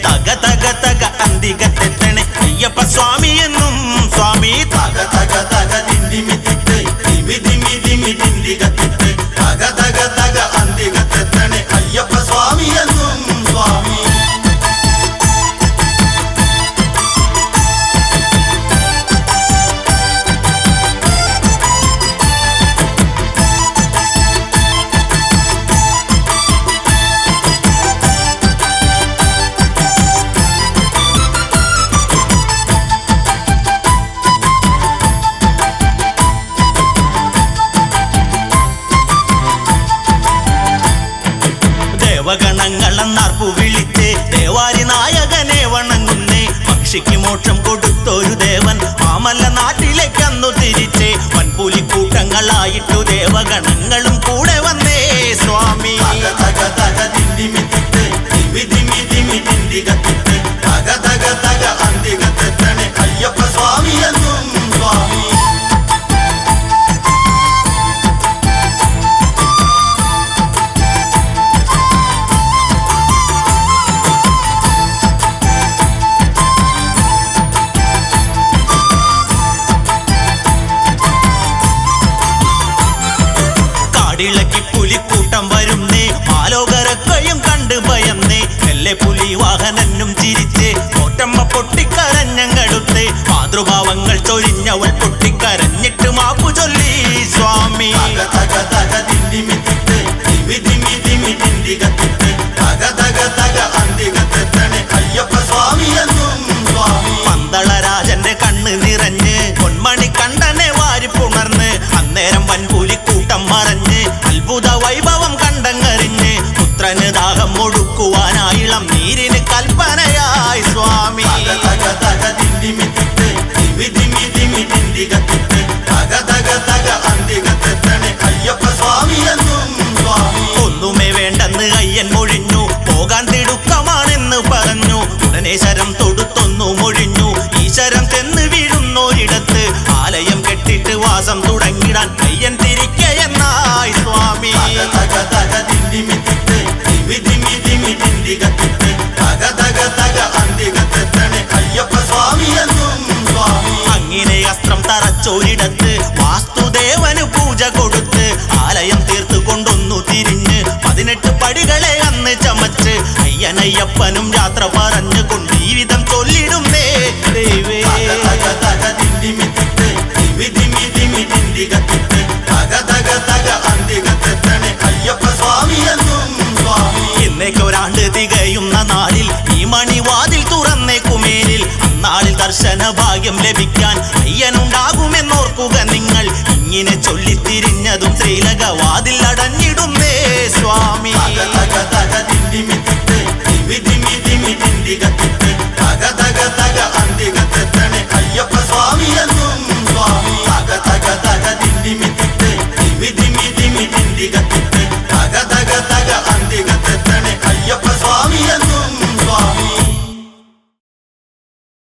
തക തക തക അന്തികത്തെത്തണേ അയ്യപ്പ സ്വാമി എന്നും സ്വാമി തക തക തക ദിന്ദിമിത്തിട്ട് ദിമി ദിമി ദിമി ദിന്ദികത്തിട്ട് തക തക തക അന്തികത്തെത്തണേ അയ്യപ്പ സ്വാമി എന്നും സ്വാമി ദേവഗണങ്ങളെന്നാർപ്പു വിളിച്ചേ ദേവാരി നായകനെ വണങ്ങുന്നേ പക്ഷിക്ക് മോക്ഷം കൊടുത്തൊരു ദേവൻ മാമല്ല നാട്ടിലേക്കന്നു തിരിച്ചേ വൻപുലിക്കൂട്ടങ്ങളായിട്ടു ദേവഗണങ്ങളും കൂടെ വന്നേ സ്വാമി തക തക ദിന്ദിമിത്തിട്ട് ദിമി ദിമി ദിമി ദിന്ദികത്തിട്ട് തക തക തക അന്തികത്തെത്തണേ അയ്യപ്പ സ്വാമി എന്നും സ്വാമി ഇളക്കി പുലിക്കൂട്ടം വരുന്നേ ആലോകരക്കയും കണ്ട് ഭയന്നേ എല്ലെ പുലി വാഹനനും ചിരിച്ചേ കോട്ടമ്മ പൊട്ടിക്കരഞ്ഞങ്ങടുത്തേ മാതൃഭാവങ്ങൾ ചൊരിഞ്ഞവൾ പൊട്ടിക്കരഞ്ഞിട്ട് മാപ്പു ചൊല്ലി സ്വാമി തക തക ദിന്ദിമിത്തിട്ട് ദിമി ദിമി ദിമി ദിന്ദികത്തിട്ട് തക തക തക അന്തികത്തെത്തണേ അയ്യപ്പ സ്വാമി എന്നും സ്വാമി പന്തളരാജന്റെ കണ്ണ് നിറഞ്ഞ് പൊന്മണി കണ്ടനെ വാരിപ്പുണർന്ന് അന്നേരം വൻപുലിക്കൂട്ടം മറഞ്ഞ് അത്ഭുത വൈഭവം കണ്ടങ്ങറിഞ്ഞ് പുത്രന് ദാഹം ഒഴുക്കുവാനായിളം നീരിന് കൽപ്പനയായി സ്വാമി തക തക ദിന്ദിമിത്തിട്ട് ദിമി ദിമി ദിമി ദിന്ദികത്തിട്ട് തക തക തക അന്തികത്തെത്തണേ അയ്യപ്പ സ്വാമി എന്നും സ്വാമി ഒന്നുമേ വേണ്ടെന്ന് അയ്യൻ മൊഴിഞ്ഞു പോകാൻ തിടുക്കമാണെന്ന് പറഞ്ഞു ഉടനെ ശരം തൊടുത്തൊന്നു മൊഴിഞ്ഞു ഈശ്വരം ചെന്ന് വീഴുന്നോരിടത്ത് ആലയം കെട്ടിട്ട് വാസം തുടങ്ങിടാൻ അയ്യൻ തിരിക്കയെന്നായി സ്വാമി തക തക ദിന്ദിമിത്തിട്ട് ദിമി ദിമി ദിമി ദിന്ദികത്തിട്ട് തക തക തക അന്തികത്തെത്തണേ അയ്യപ്പ സ്വാമി എന്നും സ്വാമി അങ്ങനെ അസ്ത്രം തറച്ചോരിടത്ത് വാസ്തുദേവന് പൂജ കൊടുത്ത് ആലയം തീർത്തു കൊണ്ടൊന്നു തിരിഞ്ഞ് 18 പടികളെ അന്ന് ചമച്ച് അയ്യനയ്യപ്പനും യാത്ര പറഞ്ഞു കൊണ്ട് ജീവിതം ചൊല്ലിടുന്നേ ദൈവേ തക തക ദിന്ദിമിത്തിട്ട് ദിമി ദിമി ദിമി ദിന്ദികത്തിട്ട് തക തക തക അന്തികത്തെത്തണേ അയ്യപ്പ സ്വാമി എന്നും സ്വാമി ഇന്നേക്കൊരാണ്ട് തികയുന്ന നാളിൽ ഈ മണിവാതിൽ തുറന്നേക്കുമേലിൽ അന്നാളിൽ ദർശന ഭാഗ്യം ലഭിക്കാൻ അയ്യനുണ്ടാകുമെന്നോർക്കുക നിങ്ങൾ ഇങ്ങനെ ചൊല്ലിത്തിരിഞ്ഞതും ശ്രീലകവാതിൽ അടഞ്ഞിടുന്നേ സ്വാമി തക തക ദിന്ദിമിത്തിട്ട് ദിമി ദിമി ദിമി ദിന്ദികത്തിട്ട്